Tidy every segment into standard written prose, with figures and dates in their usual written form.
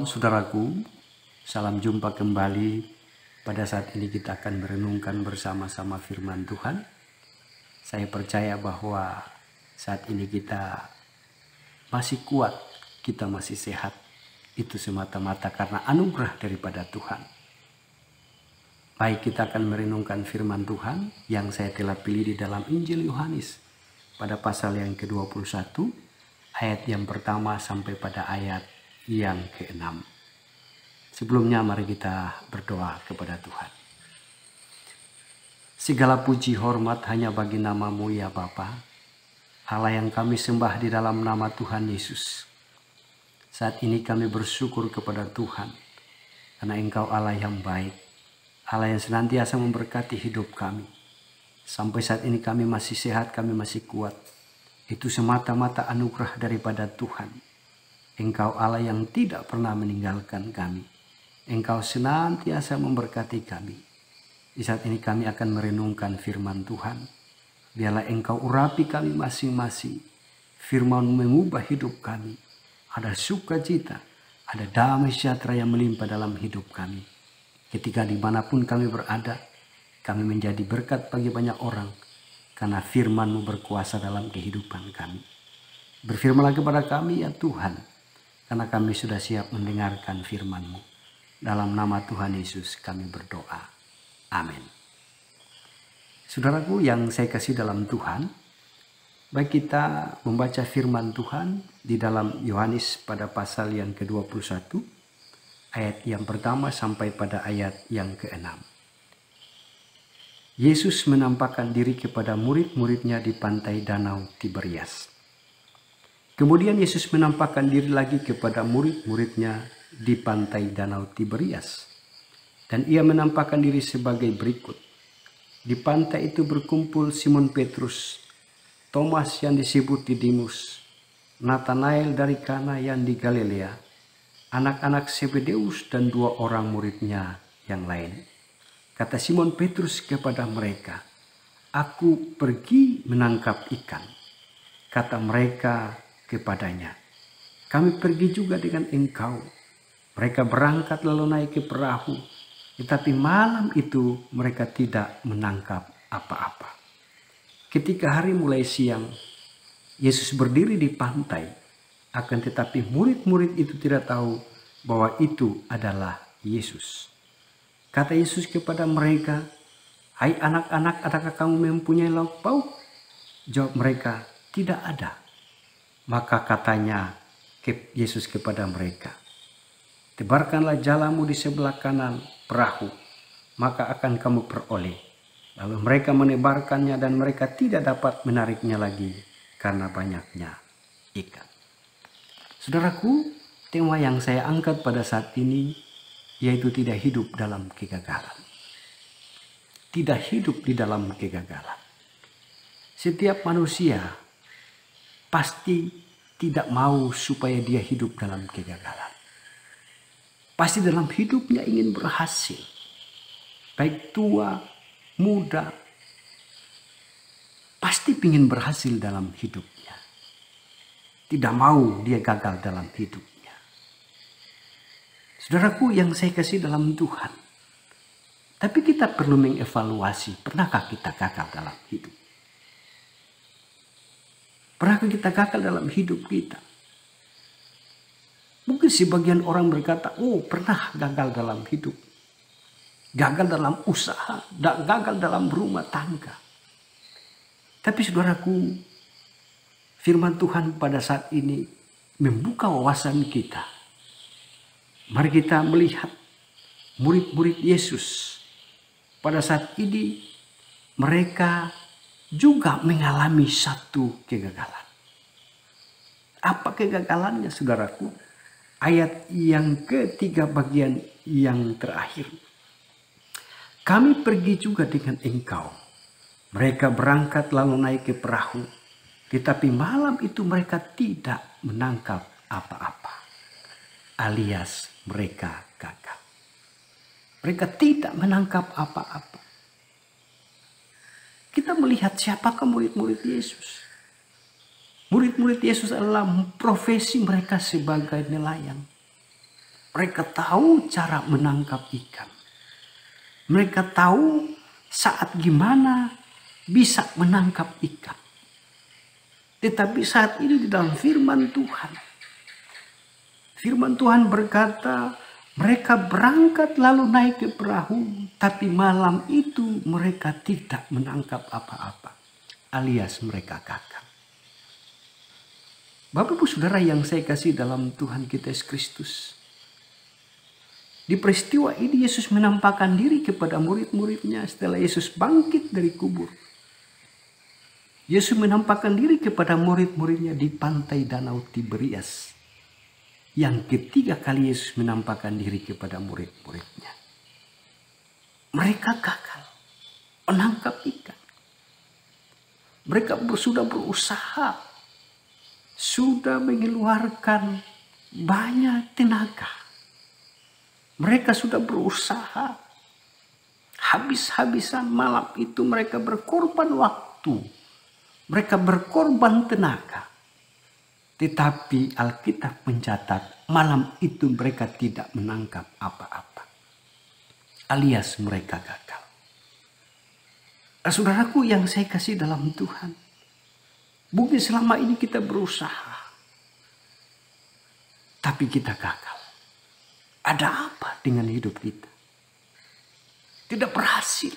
Shalom saudaraku, salam jumpa kembali. Pada saat ini kita akan merenungkan bersama-sama firman Tuhan. Saya percaya bahwa saat ini kita masih kuat, kita masih sehat. Itu semata-mata karena anugerah daripada Tuhan. Baik, kita akan merenungkan firman Tuhan yang saya telah pilih di dalam Injil Yohanes pada pasal yang ke-21, ayat yang pertama sampai pada ayat yang ke-6. Sebelumnya mari kita berdoa kepada Tuhan. Segala puji hormat hanya bagi nama-Mu ya Bapa, Allah yang kami sembah di dalam nama Tuhan Yesus. Saat ini kami bersyukur kepada Tuhan karena Engkau Allah yang baik, Allah yang senantiasa memberkati hidup kami. Sampai saat ini kami masih sehat, kami masih kuat. Itu semata-mata anugerah daripada Tuhan. Engkau Allah yang tidak pernah meninggalkan kami. Engkau senantiasa memberkati kami. Di saat ini kami akan merenungkan firman Tuhan. Biarlah Engkau urapi kami masing-masing. Firman mengubah hidup kami. Ada sukacita, ada damai sejahtera yang melimpah dalam hidup kami. Ketika dimanapun kami berada, kami menjadi berkat bagi banyak orang. Karena firman-Mu berkuasa dalam kehidupan kami. Berfirmanlah kepada kami ya Tuhan. Karena kami sudah siap mendengarkan firman-Mu. Dalam nama Tuhan Yesus kami berdoa. Amin. Saudaraku yang saya kasih dalam Tuhan, baik kita membaca firman Tuhan di dalam Yohanes pada pasal yang ke-21, ayat yang pertama sampai pada ayat yang ke-6. Yesus menampakkan diri kepada murid-muridnya di pantai Danau Tiberias. Kemudian Yesus menampakkan diri lagi kepada murid-muridnya di pantai Danau Tiberias. Dan ia menampakkan diri sebagai berikut. Di pantai itu berkumpul Simon Petrus, Thomas yang disebut Didimus, Nathanael dari Kana yang di Galilea, anak-anak Zebedeus dan 2 orang muridnya yang lain. Kata Simon Petrus kepada mereka, "Aku pergi menangkap ikan." Kata mereka kepadanya, "Kami pergi juga dengan engkau." Mereka berangkat lalu naik ke perahu, tetapi malam itu mereka tidak menangkap apa-apa. Ketika hari mulai siang, Yesus berdiri di pantai, akan tetapi murid-murid itu tidak tahu bahwa itu adalah Yesus. Kata Yesus kepada mereka, "Hai anak-anak, adakah kamu mempunyai lauk pauk?" Jawab mereka, "Tidak ada." Maka katanya Yesus kepada mereka, "Tebarkanlah jalamu di sebelah kanan perahu, maka akan kamu peroleh." Lalu mereka menebarkannya dan mereka tidak dapat menariknya lagi karena banyaknya ikan. Saudaraku, tema yang saya angkat pada saat ini yaitu tidak hidup dalam kegagalan. Tidak hidup di dalam kegagalan. Setiap manusia pasti tidak mau supaya dia hidup dalam kegagalan. Pasti dalam hidupnya ingin berhasil. Baik tua, muda. Pasti ingin berhasil dalam hidupnya. Tidak mau dia gagal dalam hidupnya. Saudaraku yang saya kasih dalam Tuhan. Tapi kita perlu mengevaluasi. Pernahkah kita gagal dalam hidup? Pernahkah kita gagal dalam hidup kita? Mungkin sebagian orang berkata, "Oh, pernah gagal dalam hidup. Gagal dalam usaha, gagal dalam rumah tangga." Tapi saudaraku, firman Tuhan pada saat ini membuka wawasan kita. Mari kita melihat murid-murid Yesus. Pada saat ini mereka juga mengalami satu kegagalan. Apa kegagalannya saudaraku? Ayat yang ketiga bagian yang terakhir. "Kami pergi juga dengan engkau." Mereka berangkat lalu naik ke perahu. Tetapi malam itu mereka tidak menangkap apa-apa. Alias mereka gagal. Mereka tidak menangkap apa-apa. Kita melihat siapakah murid-murid Yesus. Murid-murid Yesus adalah profesi mereka sebagai nelayan. Mereka tahu cara menangkap ikan. Mereka tahu saat gimana bisa menangkap ikan. Tetapi saat ini di dalam firman Tuhan berkata, mereka berangkat lalu naik ke perahu, tapi malam itu mereka tidak menangkap apa-apa, alias mereka gagal. Bapak Ibu Saudara yang saya kasih dalam Tuhan kita Yesus Kristus, di peristiwa ini Yesus menampakkan diri kepada murid-muridnya setelah Yesus bangkit dari kubur. Yesus menampakkan diri kepada murid-muridnya di pantai Danau Tiberias. Yang ketiga kali Yesus menampakkan diri kepada murid-muridnya. Mereka gagal menangkap ikan. Mereka sudah berusaha, sudah mengeluarkan banyak tenaga. Mereka sudah berusaha, habis-habisan malam itu mereka berkorban waktu, mereka berkorban tenaga. Tetapi Alkitab mencatat malam itu mereka tidak menangkap apa-apa, alias mereka gagal. Saudaraku yang saya kasih dalam Tuhan, mungkin selama ini kita berusaha, tapi kita gagal. Ada apa dengan hidup kita? Tidak berhasil.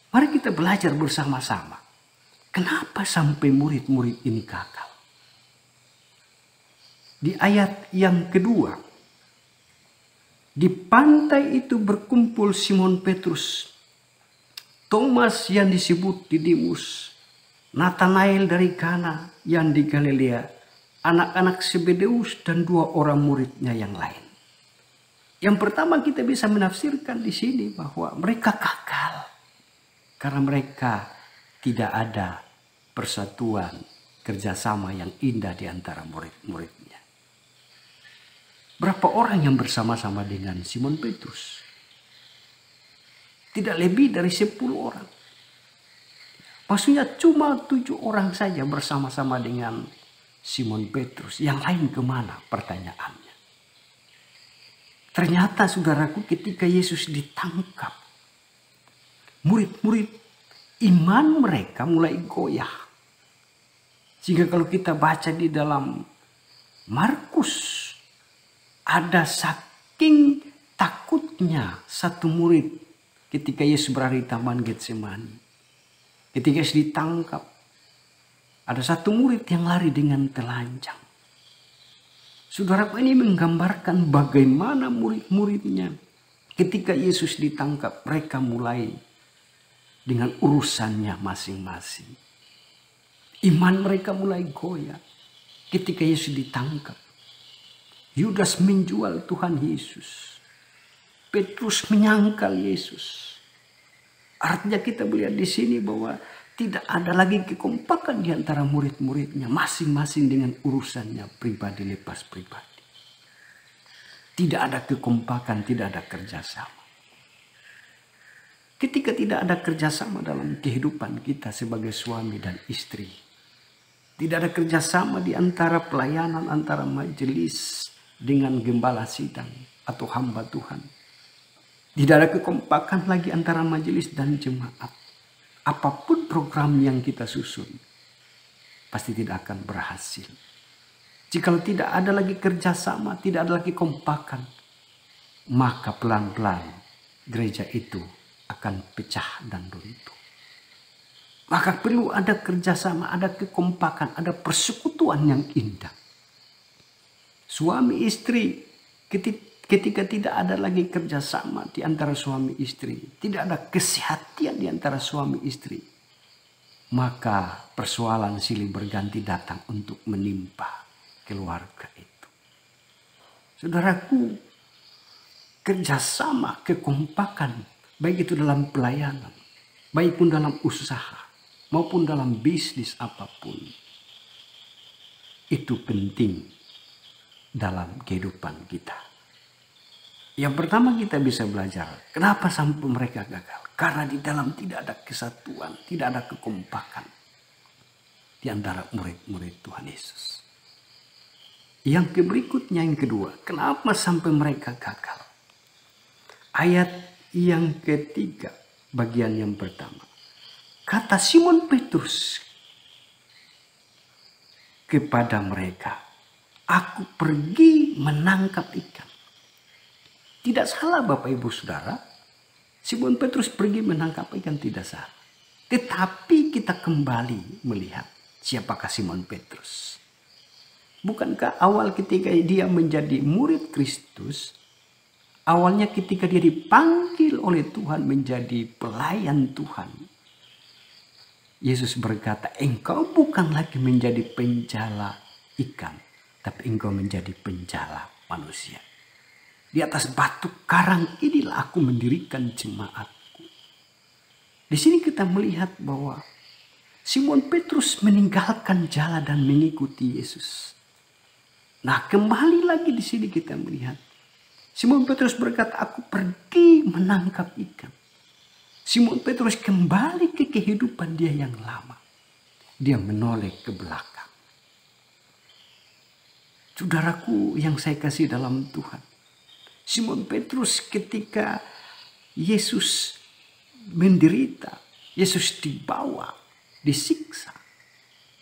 Mari kita belajar bersama-sama. Kenapa sampai murid-murid ini gagal? Di ayat yang kedua, di pantai itu berkumpul Simon Petrus, Thomas yang disebut Didimus, Nathanael dari Kana yang di Galilea, anak-anak Zebedeus dan 2 orang muridnya yang lain. Yang pertama kita bisa menafsirkan di sini bahwa mereka gagal karena mereka tidak ada persatuan kerjasama yang indah di antara murid-muridnya. Berapa orang yang bersama-sama dengan Simon Petrus? Tidak lebih dari 10 orang. Maksudnya cuma 7 orang saja bersama-sama dengan Simon Petrus. Yang lain kemana? Pertanyaannya. Ternyata saudaraku ketika Yesus ditangkap, murid-murid iman mereka mulai goyah. Sehingga kalau kita baca di dalam Markus, ada saking takutnya satu murid ketika Yesus berada di Taman Getsemani. Ketika Yesus ditangkap, ada satu murid yang lari dengan telanjang. Saudaraku, ini menggambarkan bagaimana murid-muridnya ketika Yesus ditangkap, mereka mulai dengan urusannya masing-masing. Iman mereka mulai goyah ketika Yesus ditangkap. Yudas menjual Tuhan Yesus. Petrus menyangkal Yesus. Artinya kita melihat di sini bahwa tidak ada lagi kekompakan di antara murid-muridnya, masing-masing dengan urusannya pribadi lepas pribadi. Tidak ada kekompakan, tidak ada kerjasama. Ketika tidak ada kerjasama dalam kehidupan kita sebagai suami dan istri, tidak ada kerjasama di antara pelayanan antara majelis dengan gembala sidang atau hamba Tuhan. Tidak ada kekompakan lagi antara majelis dan jemaat. Apapun program yang kita susun, pasti tidak akan berhasil. Jika tidak ada lagi kerjasama, tidak ada lagi kompakan, maka pelan-pelan gereja itu akan pecah dan runtuh. Maka perlu ada kerjasama, ada kekompakan, ada persekutuan yang indah. Suami istri ketika tidak ada lagi kerjasama di antara suami istri, tidak ada kesehatan di antara suami istri, maka persoalan silih berganti datang untuk menimpa keluarga itu. Saudaraku, kerjasama, kekompakan, baik itu dalam pelayanan, baik pun dalam usaha, maupun dalam bisnis apapun, itu penting dalam kehidupan kita. Yang pertama kita bisa belajar, kenapa sampai mereka gagal? Karena di dalam tidak ada kesatuan, tidak ada kekompakan di antara murid-murid Tuhan Yesus. Yang berikutnya, yang kedua, kenapa sampai mereka gagal? Ayat yang ketiga, bagian yang pertama. Kata Simon Petrus kepada mereka, "Aku pergi menangkap ikan." Tidak salah Bapak Ibu Saudara. Simon Petrus pergi menangkap ikan, tidak salah. Tetapi kita kembali melihat siapakah Simon Petrus. Bukankah awal ketika dia menjadi murid Kristus, awalnya ketika dia dipanggil oleh Tuhan menjadi pelayan Tuhan, Yesus berkata, "Engkau bukan lagi menjadi penjala ikan, tapi engkau menjadi penjala manusia. Di atas batu karang inilah aku mendirikan jemaatku." Di sini kita melihat bahwa Simon Petrus meninggalkan jalan dan mengikuti Yesus. Nah, kembali lagi di sini kita melihat Simon Petrus berkata, "Aku pergi menangkap ikan." Simon Petrus kembali ke kehidupan dia yang lama. Dia menoleh ke belakang. Saudaraku yang saya kasih dalam Tuhan, Simon Petrus ketika Yesus menderita, Yesus dibawa, disiksa,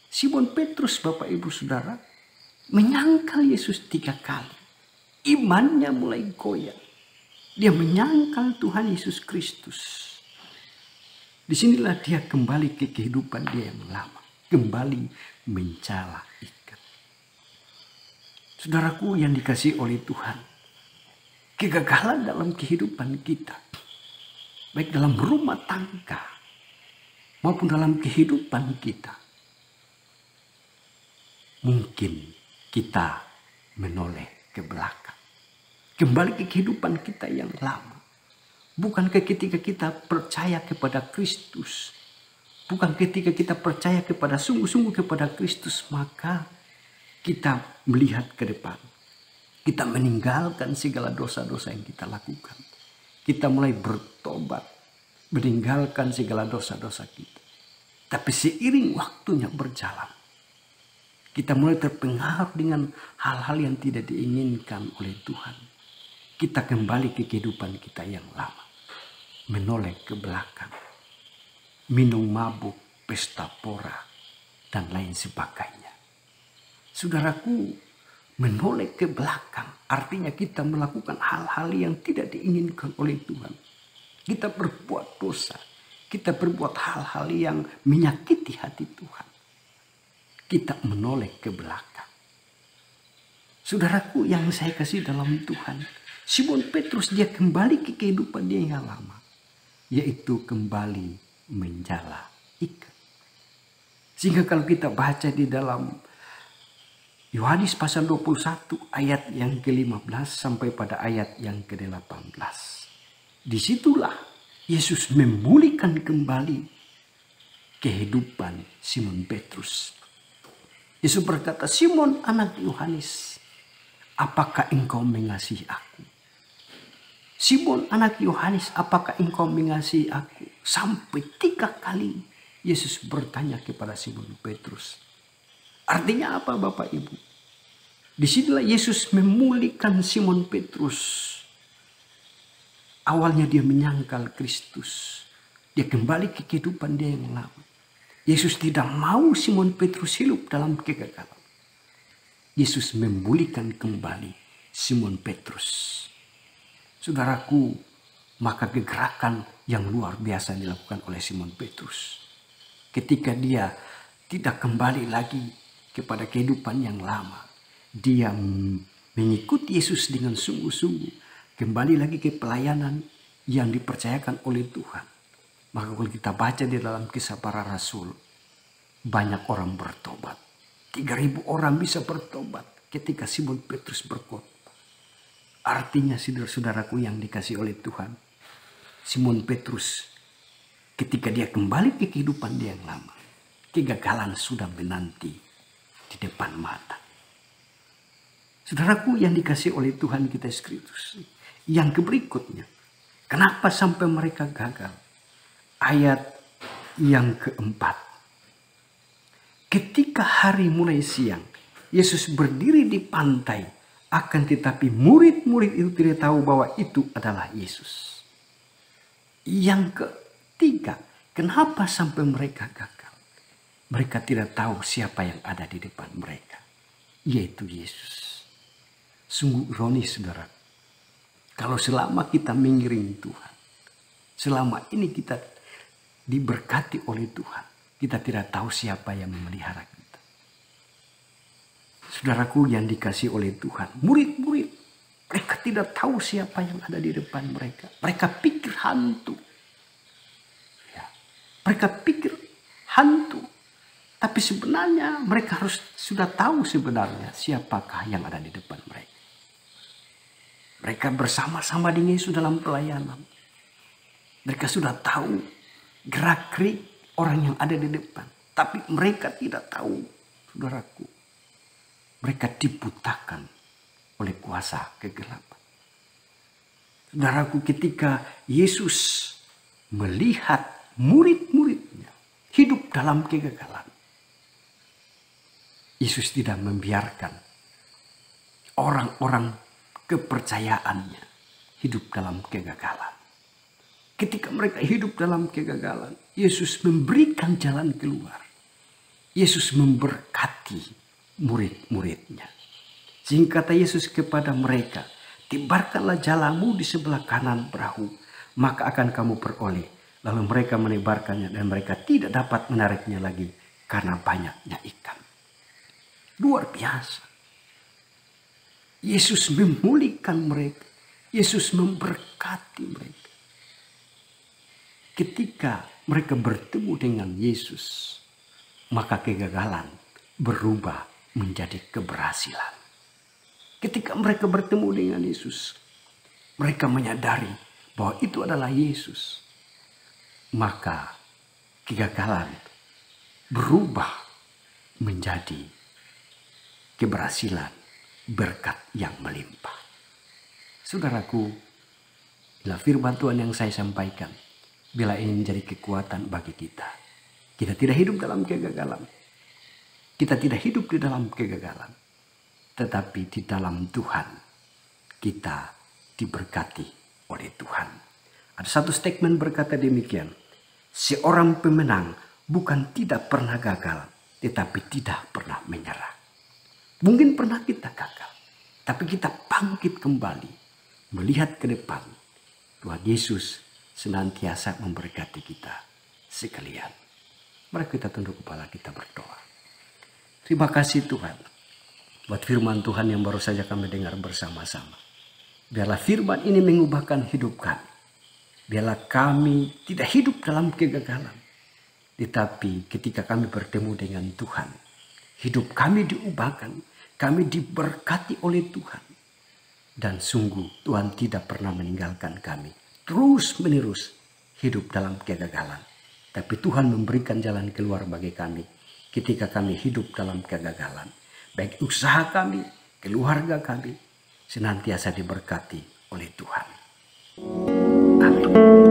Simon Petrus, Bapak Ibu Saudara, menyangkal Yesus 3 kali. Imannya mulai goyah. Dia menyangkal Tuhan Yesus Kristus. Disinilah dia kembali ke kehidupan dia yang lama. Kembali mencela ikan. Saudaraku yang dikasihi oleh Tuhan, kegagalan dalam kehidupan kita, baik dalam rumah tangga maupun dalam kehidupan kita, mungkin kita menoleh ke belakang. Kembali ke kehidupan kita yang lama. Bukankah ketika kita percaya kepada Kristus, bukan ketika kita percaya kepada sungguh-sungguh kepada Kristus, maka kita melihat ke depan. Kita meninggalkan segala dosa-dosa yang kita lakukan. Kita mulai bertobat, meninggalkan segala dosa-dosa kita. Tapi seiring waktunya berjalan, kita mulai terpengaruh dengan hal-hal yang tidak diinginkan oleh Tuhan. Kita kembali ke kehidupan kita yang lama. Menoleh ke belakang. Minum mabuk, pesta pora, dan lain sebagainya. Saudaraku, menoleh ke belakang artinya kita melakukan hal-hal yang tidak diinginkan oleh Tuhan. Kita berbuat dosa. Kita berbuat hal-hal yang menyakiti hati Tuhan. Kita menoleh ke belakang. Saudaraku yang saya kasih dalam Tuhan, Simon Petrus dia kembali ke kehidupan dia yang lama, yaitu kembali menjala ikan. Sehingga kalau kita baca di dalam Yohanes pasal 21 ayat yang ke-15 sampai pada ayat yang ke-18. Disitulah Yesus memulihkan kembali kehidupan Simon Petrus. Yesus berkata, "Simon anak Yohanes, apakah engkau mengasihi aku?" Simon anak Yohanes, apakah engkau mengasihi aku? Sampai 3 kali Yesus bertanya kepada Simon Petrus. Artinya apa Bapak Ibu? Disinilah Yesus memulihkan Simon Petrus. Awalnya dia menyangkal Kristus. Dia kembali ke kehidupan dia yang lama. Yesus tidak mau Simon Petrus hidup dalam kegagalan. Yesus memulihkan kembali Simon Petrus. Saudaraku, maka kegerakan yang luar biasa dilakukan oleh Simon Petrus. Ketika dia tidak kembali lagi kepada kehidupan yang lama. Dia mengikuti Yesus dengan sungguh-sungguh. Kembali lagi ke pelayanan yang dipercayakan oleh Tuhan. Maka kalau kita baca di dalam Kisah Para Rasul, banyak orang bertobat. 3.000 orang bisa bertobat ketika Simon Petrus berkhotbah. Artinya saudara-saudaraku yang dikasih oleh Tuhan, Simon Petrus ketika dia kembali ke kehidupan dia yang lama, kegagalan sudah menanti di depan mata. Saudaraku yang dikasih oleh Tuhan kita Yesus Kristus, yang berikutnya, kenapa sampai mereka gagal? Ayat yang keempat. Ketika hari mulai siang, Yesus berdiri di pantai, akan tetapi murid-murid itu tidak tahu bahwa itu adalah Yesus. Yang ketiga, kenapa sampai mereka gagal? Mereka tidak tahu siapa yang ada di depan mereka, yaitu Yesus. Sungguh ironis, saudara. Kalau selama kita mengiring Tuhan, selama ini kita diberkati oleh Tuhan, kita tidak tahu siapa yang memelihara kita. Saudaraku yang dikasih oleh Tuhan, murid-murid, mereka tidak tahu siapa yang ada di depan mereka. Mereka pikir hantu. Ya, mereka pikir hantu. Tapi sebenarnya mereka harus sudah tahu sebenarnya siapakah yang ada di depan mereka. Mereka bersama-sama dengan Yesus dalam pelayanan. Mereka sudah tahu gerak-gerik orang yang ada di depan. Tapi mereka tidak tahu, saudaraku. Mereka dibutakan oleh kuasa kegelapan. Saudaraku, ketika Yesus melihat murid-muridnya hidup dalam kegagalan, Yesus tidak membiarkan orang-orang kepercayaannya hidup dalam kegagalan. Ketika mereka hidup dalam kegagalan, Yesus memberikan jalan keluar. Yesus memberkati murid-muridnya. Sehingga kata Yesus kepada mereka, "Tebarkanlah jalamu di sebelah kanan perahu, maka akan kamu peroleh." Lalu mereka menebarkannya dan mereka tidak dapat menariknya lagi karena banyaknya ikan. Luar biasa. Yesus memulihkan mereka. Yesus memberkati mereka. Ketika mereka bertemu dengan Yesus, maka kegagalan berubah menjadi keberhasilan. Ketika mereka bertemu dengan Yesus, mereka menyadari bahwa itu adalah Yesus. Maka kegagalan berubah menjadi keberhasilan, berkat yang melimpah. Saudaraku, bila firman Tuhan yang saya sampaikan, bila ini menjadi kekuatan bagi kita. Kita tidak hidup dalam kegagalan. Kita tidak hidup di dalam kegagalan. Tetapi di dalam Tuhan, kita diberkati oleh Tuhan. Ada satu statement berkata demikian. Seorang pemenang bukan tidak pernah gagal, tetapi tidak pernah menyerah. Mungkin pernah kita gagal, tapi kita bangkit kembali, melihat ke depan. Tuhan Yesus senantiasa memberkati kita sekalian. Mari kita tunduk kepala, kita berdoa. Terima kasih Tuhan buat firman Tuhan yang baru saja kami dengar bersama-sama. Biarlah firman ini mengubahkan hidup kami. Biarlah kami tidak hidup dalam kegagalan. Tetapi ketika kami bertemu dengan Tuhan, hidup kami diubahkan. Kami diberkati oleh Tuhan. Dan sungguh Tuhan tidak pernah meninggalkan kami. Terus menerus hidup dalam kegagalan. Tapi Tuhan memberikan jalan keluar bagi kami ketika kami hidup dalam kegagalan. Baik usaha kami, keluarga kami senantiasa diberkati oleh Tuhan. Amin.